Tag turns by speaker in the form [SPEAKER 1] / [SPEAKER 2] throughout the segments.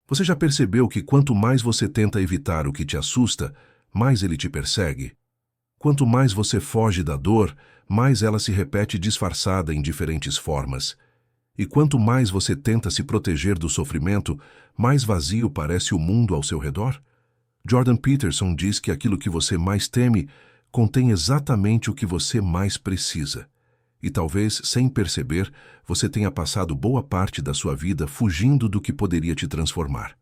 [SPEAKER 1] Você já percebeu que quanto mais você tenta evitar o que te assusta, mais ele te persegue? Quanto mais você foge da dor, mais ela se repete disfarçada em diferentes formas. E quanto mais você tenta se proteger do sofrimento, mais vazio parece o mundo ao seu redor? Jordan Peterson diz que aquilo que você mais teme contém exatamente o que você mais precisa. E talvez, sem perceber, você tenha passado boa parte da sua vida fugindo do que poderia te transformar.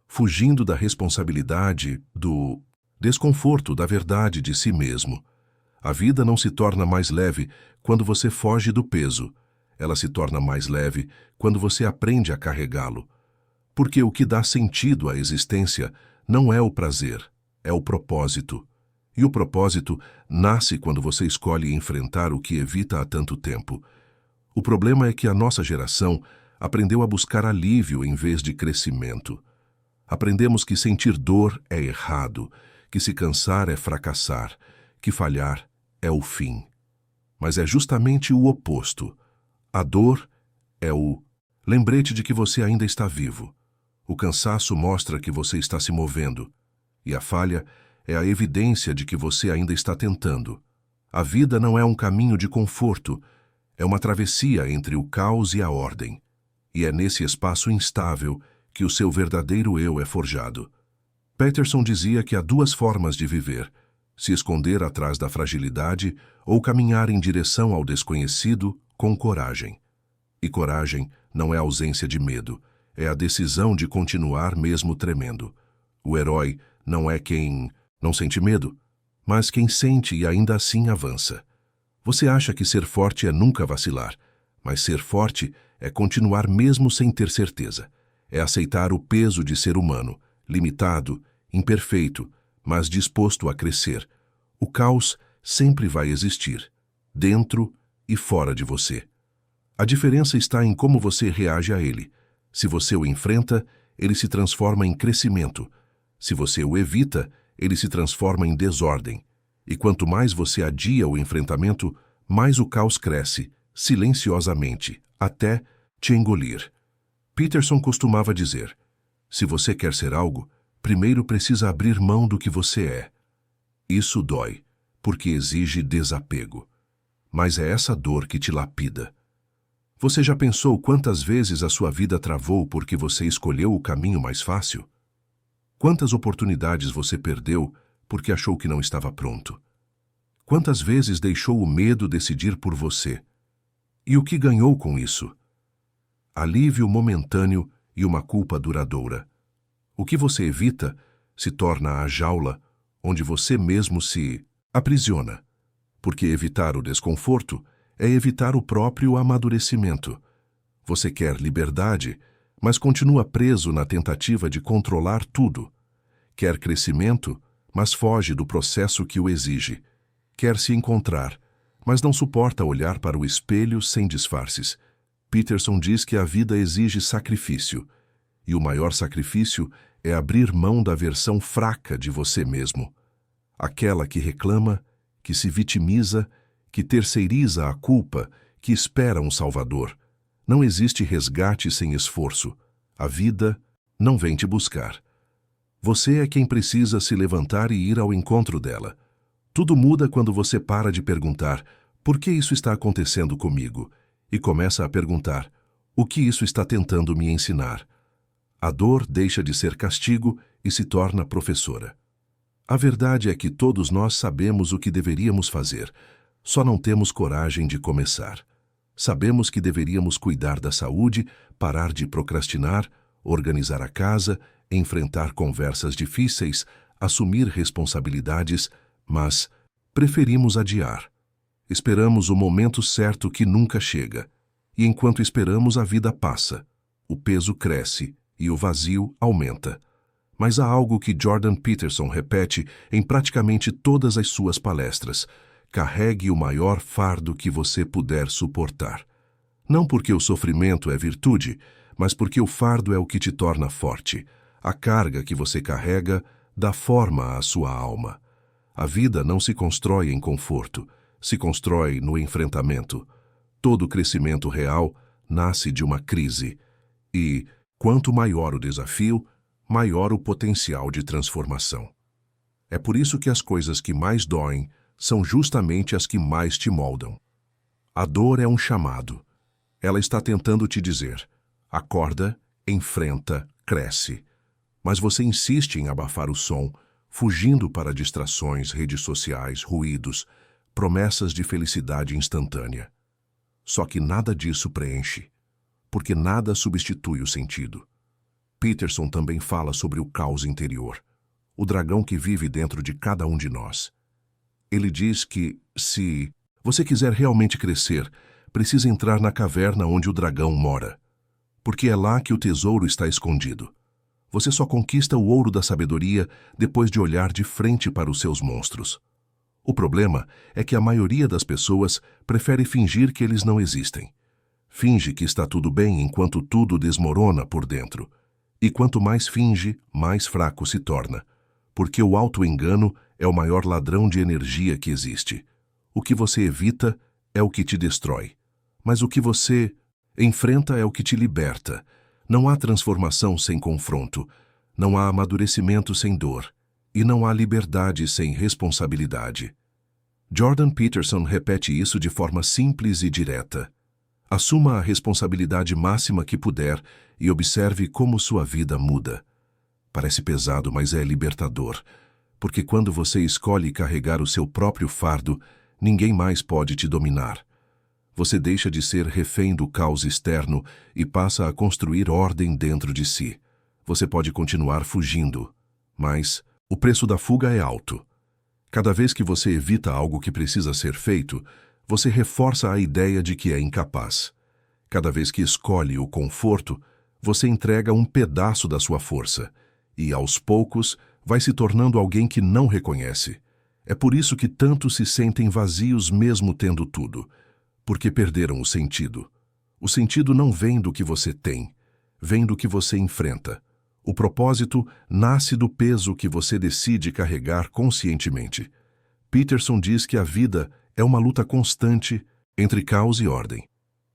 [SPEAKER 1] Fugindo da responsabilidade, do desconforto da verdade de si mesmo. A vida não se torna mais leve quando você foge do peso. Ela se torna mais leve quando você aprende a carregá-lo. Porque o que dá sentido à existência não é o prazer, é o propósito. E o propósito nasce quando você escolhe enfrentar o que evita há tanto tempo. O problema é que a nossa geração aprendeu a buscar alívio em vez de crescimento. Aprendemos que sentir dor é errado, que se cansar é fracassar, que falhar é o fim. Mas é justamente o oposto. A dor é o lembrete de que você ainda está vivo. O cansaço mostra que você está se movendo. E a falha é a evidência de que você ainda está tentando. A vida não é um caminho de conforto, é uma travessia entre o caos e a ordem. E é nesse espaço instável que o seu verdadeiro eu é forjado. Peterson dizia que há duas formas de viver: se esconder atrás da fragilidade ou caminhar em direção ao desconhecido com coragem. E coragem não é ausência de medo, é a decisão de continuar mesmo tremendo. O herói não é quem não sente medo, mas quem sente e ainda assim avança. Você acha que ser forte é nunca vacilar, mas ser forte é continuar mesmo sem ter certeza. É aceitar o peso de ser humano, limitado, imperfeito, mas disposto a crescer. O caos sempre vai existir, dentro e fora de você. A diferença está em como você reage a ele. Se você o enfrenta, ele se transforma em crescimento. Se você o evita, ele se transforma em desordem. E quanto mais você adia o enfrentamento, mais o caos cresce, silenciosamente, até te engolir. Peterson costumava dizer: se você quer ser algo, primeiro precisa abrir mão do que você é. Isso dói, porque exige desapego. Mas é essa dor que te lapida. Você já pensou quantas vezes a sua vida travou porque você escolheu o caminho mais fácil? Quantas oportunidades você perdeu porque achou que não estava pronto? Quantas vezes deixou o medo decidir por você? E o que ganhou com isso? Alívio momentâneo e uma culpa duradoura. O que você evita se torna a jaula onde você mesmo se aprisiona. Porque evitar o desconforto é evitar o próprio amadurecimento. Você quer liberdade, mas continua preso na tentativa de controlar tudo. Quer crescimento, mas foge do processo que o exige. Quer se encontrar, mas não suporta olhar para o espelho sem disfarces. Peterson diz que a vida exige sacrifício, e o maior sacrifício é abrir mão da versão fraca de você mesmo. Aquela que reclama, que se vitimiza, que terceiriza a culpa, que espera um salvador. Não existe resgate sem esforço. A vida não vem te buscar. Você é quem precisa se levantar e ir ao encontro dela. Tudo muda quando você para de perguntar: por que isso está acontecendo comigo? E começa a perguntar: o que isso está tentando me ensinar? A dor deixa de ser castigo e se torna professora. A verdade é que todos nós sabemos o que deveríamos fazer, só não temos coragem de começar. Sabemos que deveríamos cuidar da saúde, parar de procrastinar, organizar a casa, enfrentar conversas difíceis, assumir responsabilidades, mas preferimos adiar. Esperamos o momento certo que nunca chega. E enquanto esperamos, a vida passa. O peso cresce e o vazio aumenta. Mas há algo que Jordan Peterson repete em praticamente todas as suas palestras: carregue o maior fardo que você puder suportar. Não porque o sofrimento é virtude, mas porque o fardo é o que te torna forte. A carga que você carrega dá forma à sua alma. A vida não se constrói em conforto, se constrói no enfrentamento. Todo crescimento real nasce de uma crise. E, Quanto maior o desafio, maior o potencial de transformação. É por isso que as coisas que mais doem são justamente as que mais te moldam. A dor é um chamado. Ela está tentando te dizer: acorda, enfrenta, cresce. Mas você insiste em abafar o som, fugindo para distrações, redes sociais, ruídos, promessas de felicidade instantânea. Só que nada disso preenche, porque nada substitui o sentido. Peterson também fala sobre o caos interior, o dragão que vive dentro de cada um de nós. Ele diz que, se você quiser realmente crescer, precisa entrar na caverna onde o dragão mora, porque é lá que o tesouro está escondido. Você só conquista o ouro da sabedoria depois de olhar de frente para os seus monstros. O problema é que a maioria das pessoas prefere fingir que eles não existem. Finge que está tudo bem enquanto tudo desmorona por dentro. E quanto mais finge, mais fraco se torna, porque o auto-engano é o maior ladrão de energia que existe. O que você evita é o que te destrói, mas o que você enfrenta é o que te liberta. Não há transformação sem confronto, não há amadurecimento sem dor, e não há liberdade sem responsabilidade. Jordan Peterson repete isso de forma simples e direta. Assuma a responsabilidade máxima que puder e observe como sua vida muda. Parece pesado, mas é libertador, porque quando você escolhe carregar o seu próprio fardo, ninguém mais pode te dominar. Você deixa de ser refém do caos externo e passa a construir ordem dentro de si. Você pode continuar fugindo, mas o preço da fuga é alto. Cada vez que você evita algo que precisa ser feito, você reforça a ideia de que é incapaz. Cada vez que escolhe o conforto, você entrega um pedaço da sua força e, aos poucos, vai se tornando alguém que não reconhece. É por isso que tantos se sentem vazios mesmo tendo tudo, porque perderam o sentido. O sentido não vem do que você tem, vem do que você enfrenta. O propósito nasce do peso que você decide carregar conscientemente. Peterson diz que a vida é uma luta constante entre caos e ordem,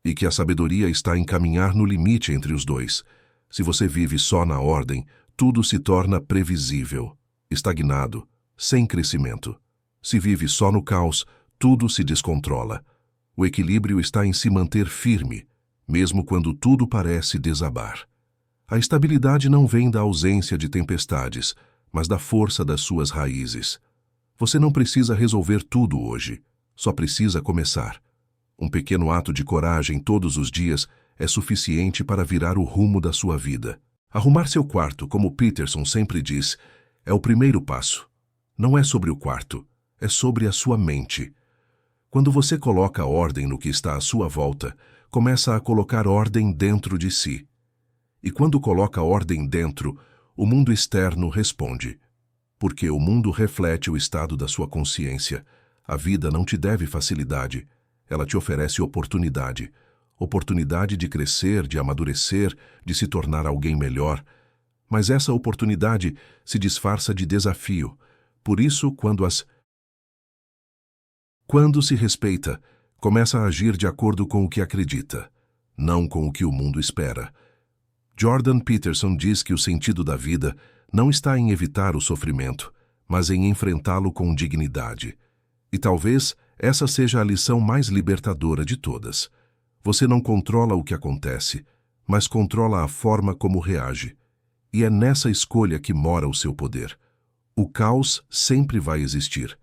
[SPEAKER 1] e que a sabedoria está em caminhar no limite entre os dois. Se você vive só na ordem, tudo se torna previsível, estagnado, sem crescimento. Se vive só no caos, tudo se descontrola. O equilíbrio está em se manter firme, mesmo quando tudo parece desabar. A estabilidade não vem da ausência de tempestades, mas da força das suas raízes. Você não precisa resolver tudo hoje, só precisa começar. Um pequeno ato de coragem todos os dias é suficiente para virar o rumo da sua vida. Arrumar seu quarto, como Peterson sempre diz, é o primeiro passo. Não é sobre o quarto, é sobre a sua mente. Quando você coloca ordem no que está à sua volta, começa a colocar ordem dentro de si. E quando coloca ordem dentro, o mundo externo responde. Porque o mundo reflete o estado da sua consciência. A vida não te deve facilidade. Ela te oferece oportunidade. Oportunidade de crescer, de amadurecer, de se tornar alguém melhor. Mas essa oportunidade se disfarça de desafio. Por isso, quando se respeita, começa a agir de acordo com o que acredita, não com o que o mundo espera. Jordan Peterson diz que o sentido da vida não está em evitar o sofrimento, mas em enfrentá-lo com dignidade. E talvez essa seja a lição mais libertadora de todas. Você não controla o que acontece, mas controla a forma como reage. E é nessa escolha que mora o seu poder. O caos sempre vai existir,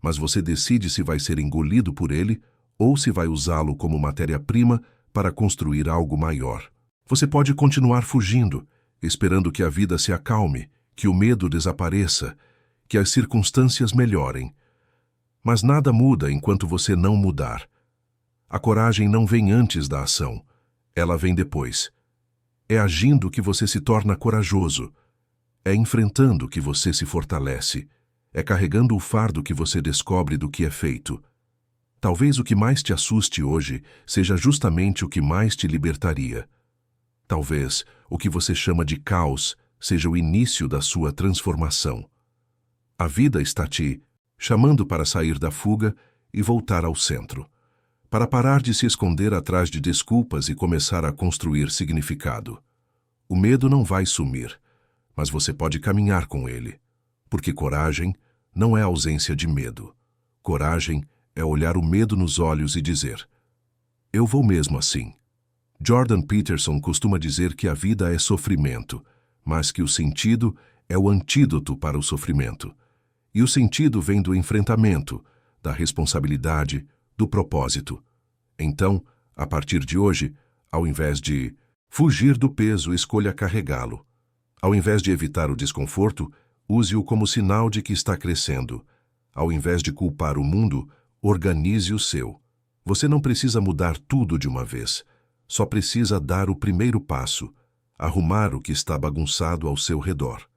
[SPEAKER 1] mas você decide se vai ser engolido por ele ou se vai usá-lo como matéria-prima para construir algo maior. Você pode continuar fugindo, esperando que a vida se acalme, que o medo desapareça, que as circunstâncias melhorem. Mas nada muda enquanto você não mudar. A coragem não vem antes da ação, ela vem depois. É agindo que você se torna corajoso. É enfrentando que você se fortalece. É carregando o fardo que você descobre do que é feito. Talvez o que mais te assuste hoje seja justamente o que mais te libertaria. Talvez o que você chama de caos seja o início da sua transformação. A vida está te chamando para sair da fuga e voltar ao centro, para parar de se esconder atrás de desculpas e começar a construir significado. O medo não vai sumir, mas você pode caminhar com ele. Porque coragem não é ausência de medo. Coragem é olhar o medo nos olhos e dizer: eu vou mesmo assim. Jordan Peterson costuma dizer que a vida é sofrimento, mas que o sentido é o antídoto para o sofrimento. E o sentido vem do enfrentamento, da responsabilidade, do propósito. Então, a partir de hoje, ao invés de fugir do peso, escolha carregá-lo. Ao invés de evitar o desconforto, use-o como sinal de que está crescendo. Ao invés de culpar o mundo, organize o seu. Você não precisa mudar tudo de uma vez. Só precisa dar o primeiro passo, arrumar o que está bagunçado ao seu redor.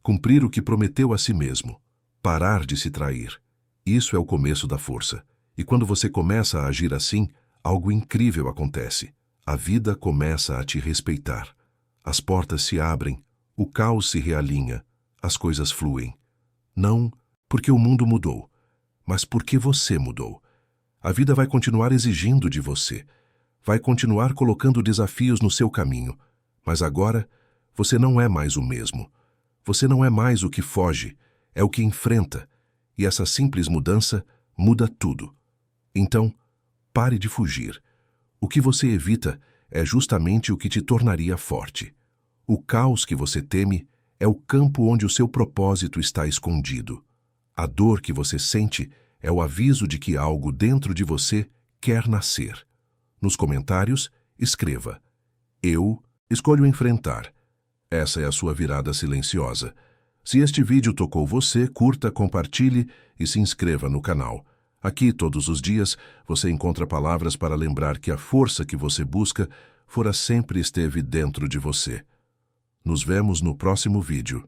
[SPEAKER 1] Cumprir o que prometeu a si mesmo. Parar de se trair. Isso é o começo da força. E quando você começa a agir assim, algo incrível acontece. A vida começa a te respeitar. As portas se abrem, o caos se realinha, as coisas fluem. Não porque o mundo mudou, mas porque você mudou. A vida vai continuar exigindo de você. Vai continuar colocando desafios no seu caminho. Mas agora, você não é mais o mesmo. Você não é mais o que foge, é o que enfrenta. E essa simples mudança muda tudo. Então, pare de fugir. O que você evita é justamente o que te tornaria forte. O caos que você teme é o campo onde o seu propósito está escondido. A dor que você sente é o aviso de que algo dentro de você quer nascer. Nos comentários, escreva: eu escolho enfrentar. Essa é a sua virada silenciosa. Se este vídeo tocou você, curta, compartilhe e se inscreva no canal. Aqui, todos os dias, você encontra palavras para lembrar que a força que você busca fora sempre esteve dentro de você. Nos vemos no próximo vídeo.